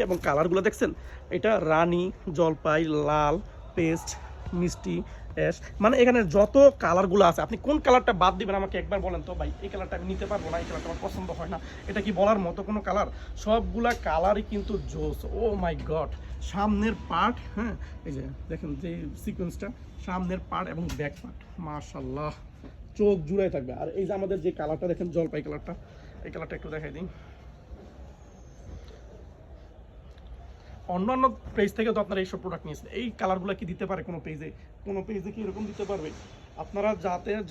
এবং কালারগুলো দেখছেন, এটা রানী, জলপাই, লাল, পেস্ট, মিষ্টি, অ্যাশ, মানে এখানে যত কালারগুলো আছে আপনি কোন কালারটা বাদ দিবেন আমাকে একবার বলেন তো ভাই। এই কালারটা আমি নিতে পারবো না, এই কালারটা আমার পছন্দ হয় না, এটা কি বলার মতো কোনো কালার? সবগুলা কালারই কিন্তু জোস। ও মাই গড, সামনের পার্ট, হ্যাঁ এই যে দেখেন যে সিকোয়েন্সটা, সামনের পার্ট এবং ব্যাক পার্ট, মাশাআল্লাহ চোখ জুড়াই থাকবে। আর এই যে আমাদের যে কালারটা দেখেন জলপাই কালারটা, এই কালারটা একটু দেখাই দিই। অন্যান্য পেজ থেকে তো আপনারা এইসব প্রোডাক্ট নিয়েছেন, এই কালারগুলো কি দিতে পারে কোনো পেজে? কোনো পেজে কি এরকম দিতে পারবে? আপনারা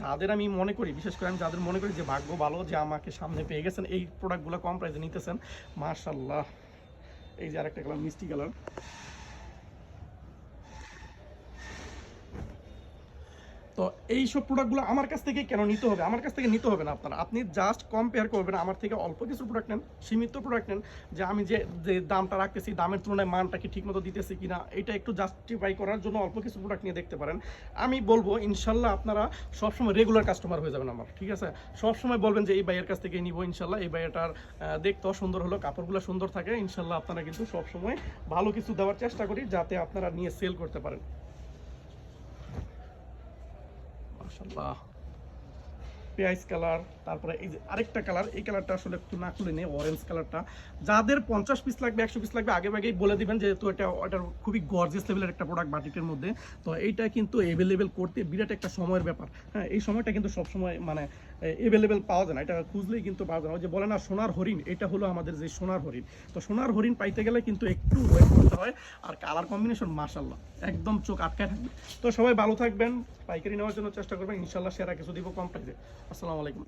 যাদের আমি মনে করি, বিশেষ করে আমি যাদের মনে করি যে ভাগ্য ভালো যে আমাকে সামনে পেয়ে গেছেন, এই প্রোডাক্টগুলো কম প্রাইসে নিতেছেন, মাশাআল্লাহ। এই যে আরেকটা কালার, মিষ্টি কালার। তো এইসব প্রোডাক্টগুলো আমার কাছ থেকে কেন নিতে হবে? আমার কাছ থেকে নিতে হবে না আপনারা, আপনি জাস্ট কম্পেয়ার করবেন, আমার থেকে অল্প কিছু প্রোডাক্ট নেন, সীমিত প্রোডাক্ট নেন, যে আমি যে যে দামটা রাখতেছি দামের তুলনায় মানটা কি ঠিকমতো দিতেছি কিনা, এটা একটু জাস্টিফাই করার জন্য অল্প কিছু প্রোডাক্ট নিয়ে দেখতে পারেন। আমি বলবো ইনশাল্লাহ আপনারা সবসময় রেগুলার কাস্টমার হয়ে যাবেন আমার, ঠিক আছে? সবসময় বলবেন যে এই ভাইয়ের কাছ থেকে নিব, ইনশাল্লাহ এই ভাইয়াটার দেখতেও সুন্দর হলো, কাপড়গুলো সুন্দর থাকে, ইনশাল্লাহ আপনারা কিন্তু সবসময় ভালো কিছু দেওয়ার চেষ্টা করি যাতে আপনারা নিয়ে সেল করতে পারেন। মাশাআল্লাহ, পেঁয়াজ কালার, তারপরে এই যে আরেকটা কালার, এই কালারটা আসলে একটু না খুলে নেই, অরেঞ্জ কালারটা। যাদের 50 পিস লাগবে, 100 পিস লাগবে, আগে আগেই বলে দিবেন, যেহেতু এটার খুবই গর্জিয়াস লেভেলের একটা প্রোডাক্ট বাটিকের মধ্যে। তো এইটা কিন্তু অ্যাভেলেবেল করতে বিরাট একটা সময়ের ব্যাপার, হ্যাঁ এই সময়টা কিন্তু সবসময় মানে অ্যাভেলেবেল পাওয়া যায় না, এটা খুঁজলেই কিন্তু পাওয়া যায় না। ওই যে বলে না সোনার হরিণ, এটা হলো আমাদের যে সোনার হরিণ। তো সোনার হরিণ পাইতে গেলে কিন্তু একটু ওয়েট করতে হয়। আর কালার কম্বিনেশন মাশাআল্লাহ একদম চোখ আটকায় থাকবে। তো সবাই ভালো থাকবেন, পাইকারি নেওয়ার জন্য চেষ্টা করবেন, ইনশাল্লাহ সেরা কিছু দিব কম প্রাইসে। আসসালামু আলাইকুম।